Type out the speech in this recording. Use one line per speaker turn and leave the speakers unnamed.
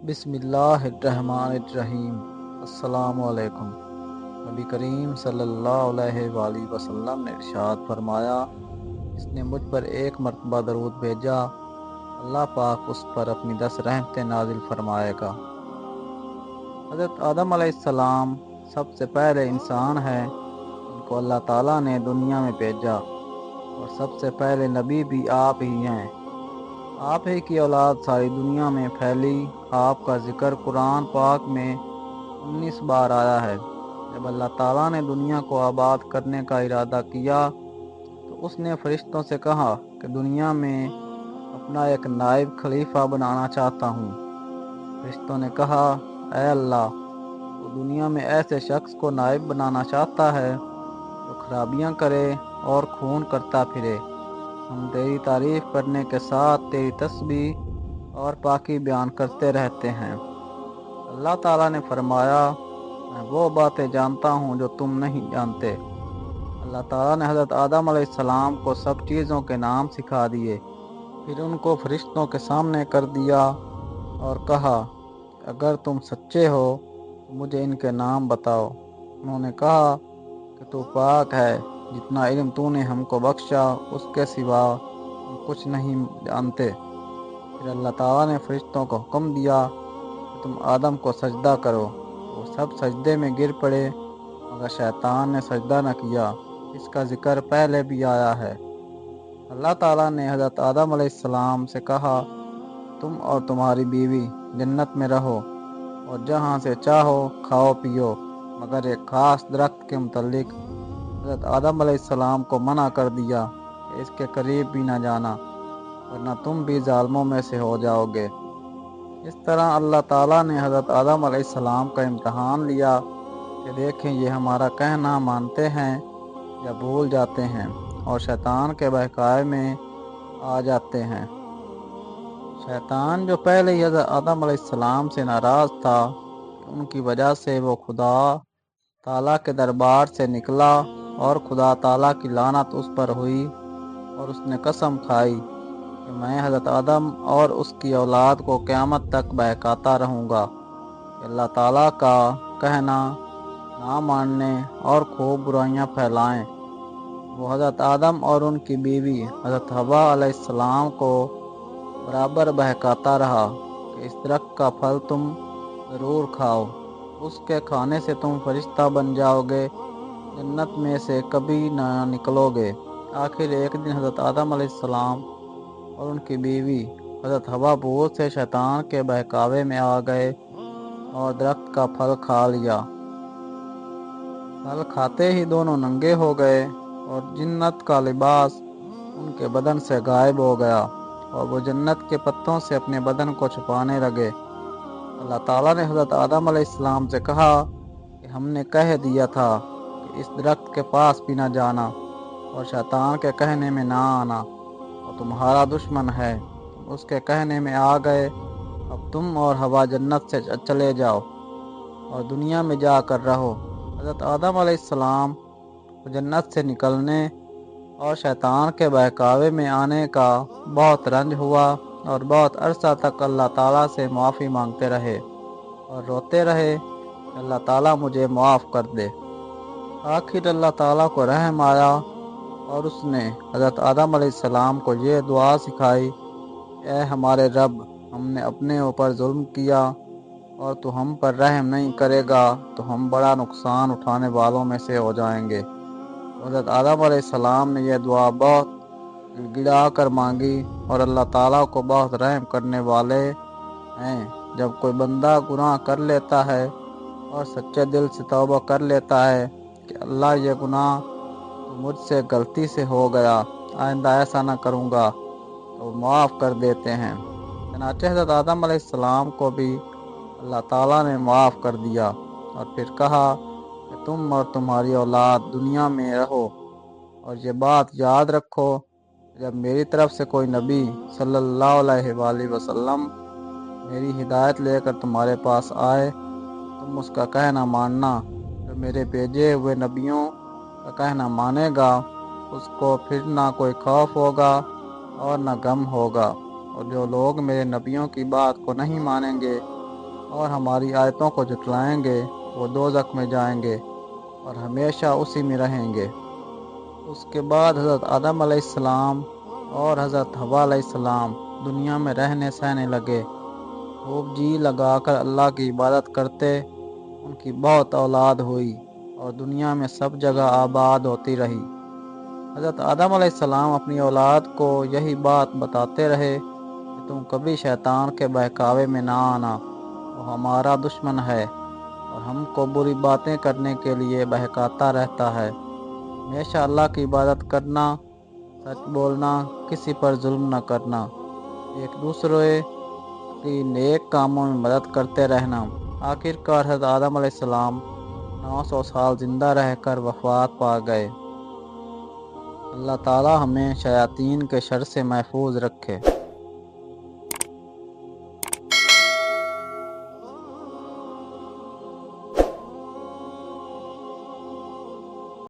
بسم اللہ الرحمن الرحیم۔ السلام علیکم۔ نبی کریم صلی اللہ علیہ وآلہ وسلم نے ارشاد فرمایا، جس نے مجھ پر ایک مرتبہ درود بھیجا، اللہ پاک اس پر اپنی 10 رحمتیں نازل فرمائے گا۔ حضرت آدم علیہ السلام سب سے پہلے انسان ہیں جن کو اللہ تعالیٰ نے دنیا میں بھیجا، اور سب سے پہلے نبی بھی آپ ہی ہیں۔ آپ ہی کی اولاد ساری دنیا میں پھیلی۔ آپ کا ذکر قرآن پاک میں 19 بار آیا ہے۔ جب اللہ تعالیٰ نے دنیا کو آباد کرنے کا ارادہ کیا تو اس نے فرشتوں سے کہا کہ دنیا میں اپنا ایک نائب خلیفہ بنانا چاہتا ہوں۔ فرشتوں نے کہا، اے اللہ، تو دنیا میں ایسے شخص کو نائب بنانا چاہتا ہے جو خرابیاں کرے اور خون کرتا پھرے۔ ہم تیری تعریف کرنے کے ساتھ تیری تسبیح اور پاکی بیان کرتے رہتے ہیں۔ اللہ تعالیٰ نے فرمایا، میں وہ باتیں جانتا ہوں جو تم نہیں جانتے۔ اللہ تعالیٰ نے حضرت آدم علیہ السلام کو سب چیزوں کے نام سکھا دیے، پھر ان کو فرشتوں کے سامنے کر دیا اور کہا کہ اگر تم سچے ہو تو مجھے ان کے نام بتاؤ۔ انہوں نے کہا کہ تو پاک ہے، جتنا علم تو نے ہم کو بخشا اس کے سوا ہم کچھ نہیں جانتے۔ پھر اللہ تعالیٰ نے فرشتوں کو حکم دیا کہ تم آدم کو سجدہ کرو، تو وہ سب سجدے میں گر پڑے مگر شیطان نے سجدہ نہ کیا۔ اس کا ذکر پہلے بھی آیا ہے۔ اللہ تعالیٰ نے حضرت آدم علیہ السلام سے کہا، تم اور تمہاری بیوی جنت میں رہو اور جہاں سے چاہو کھاؤ پیو، مگر ایک خاص درخت کے متعلق حضرت آدم علیہ السلام کو منع کر دیا کہ اس کے قریب بھی نہ جانا، ورنہ تم بھی ظالموں میں سے ہو جاؤ گے۔ اس طرح اللہ تعالیٰ نے حضرت آدم علیہ السلام کا امتحان لیا کہ دیکھیں یہ ہمارا کہنا مانتے ہیں یا بھول جاتے ہیں اور شیطان کے بہکاوے میں آ جاتے ہیں۔ شیطان جو پہلے ہی حضرت آدم علیہ السلام سے ناراض تھا کہ ان کی وجہ سے وہ خدا تعالیٰ کے دربار سے نکلا اور خدا تعالیٰ کی لعنت اس پر ہوئی، اور اس نے قسم کھائی کہ میں حضرت آدم اور اس کی اولاد کو قیامت تک بہکاتا رہوں گا کہ اللہ تعالیٰ کا کہنا نہ ماننے اور خوب برائیاں پھیلائیں۔ وہ حضرت آدم اور ان کی بیوی حضرت حوا علیہ السلام کو برابر بہکاتا رہا کہ اس درخت کا پھل تم ضرور کھاؤ، اس کے کھانے سے تم فرشتہ بن جاؤ گے، جنت میں سے کبھی نہ نکلو گے۔ آخر ایک دن حضرت آدم علیہ السلام اور ان کی بیوی حضرت حوا بھول سے شیطان کے بہکاوے میں آ گئے اور درخت کا پھل کھا لیا۔ پھل کھاتے ہی دونوں ننگے ہو گئے اور جنت کا لباس ان کے بدن سے غائب ہو گیا، اور وہ جنت کے پتوں سے اپنے بدن کو چھپانے لگے۔ اللہ تعالیٰ نے حضرت آدم علیہ السلام سے کہا کہ ہم نے کہہ دیا تھا کہ اس درخت کے پاس بھی نہ جانا اور شیطان کے کہنے میں نہ آنا، وہ تمہارا دشمن ہے، تم اس کے کہنے میں آ گئے، اب تم اور حوا جنت سے چلے جاؤ اور دنیا میں جا کر رہو۔ حضرت آدم علیہ السلام کو جنت سے نکلنے اور شیطان کے بہکاوے میں آنے کا بہت رنج ہوا اور بہت عرصہ تک اللہ تعالیٰ سے معافی مانگتے رہے اور روتے رہے کہ اللہ تعالیٰ مجھے معاف کر دے۔ آخر اللہ تعالیٰ کو رحم آیا اور اس نے حضرت آدم علیہ السلام کو یہ دعا سکھائی، اے ہمارے رب، ہم نے اپنے اوپر ظلم کیا اور تو ہم پر رحم نہیں کرے گا تو ہم بڑا نقصان اٹھانے والوں میں سے ہو جائیں گے۔ حضرت آدم علیہ السلام نے یہ دعا بہت گڑا کر مانگی، اور اللہ تعالیٰ کو بہت رحم کرنے والے ہیں۔ جب کوئی بندہ گناہ کر لیتا ہے اور سچے دل سے توبہ کر لیتا ہے کہ اللہ یہ گناہ تو مجھ سے غلطی سے ہو گیا، آئندہ ایسا نہ کروں گا، تو وہ معاف کر دیتے ہیں۔ چنانچہ حضرت آدم علیہ السلام کو بھی اللہ تعالیٰ نے معاف کر دیا اور پھر کہا کہ تم اور تمہاری اولاد دنیا میں رہو، اور یہ بات یاد رکھو، جب میری طرف سے کوئی نبی صلی اللہ علیہ وآلہ وسلم میری ہدایت لے کر تمہارے پاس آئے، تم اس کا کہنا ماننا۔ جو میرے بھیجے ہوئے نبیوں کا کہنا مانے گا، اس کو پھر نہ کوئی خوف ہوگا اور نہ غم ہوگا، اور جو لوگ میرے نبیوں کی بات کو نہیں مانیں گے اور ہماری آیتوں کو جھٹلائیں گے وہ دوزخ میں جائیں گے اور ہمیشہ اسی میں رہیں گے۔ اس کے بعد حضرت آدم علیہ السلام اور حضرت حوا علیہ السلام دنیا میں رہنے سہنے لگے، خوب جی لگا کر اللہ کی عبادت کرتے۔ ان کی بہت اولاد ہوئی اور دنیا میں سب جگہ آباد ہوتی رہی۔ حضرت آدم علیہ السلام اپنی اولاد کو یہی بات بتاتے رہے کہ تم کبھی شیطان کے بہکاوے میں نہ آنا، وہ ہمارا دشمن ہے اور ہم کو بری باتیں کرنے کے لیے بہکاتا رہتا ہے۔ ہمیشہ اللہ کی عبادت کرنا، سچ بولنا، کسی پر ظلم نہ کرنا، ایک دوسرے کی نیک کاموں میں مدد کرتے رہنا۔ آخرکار حضرت آدم علیہ السلام 900 سال زندہ رہ کر وفات پا گئے۔ اللہ تعالی ہمیں شیاطین کے شر سے محفوظ رکھے۔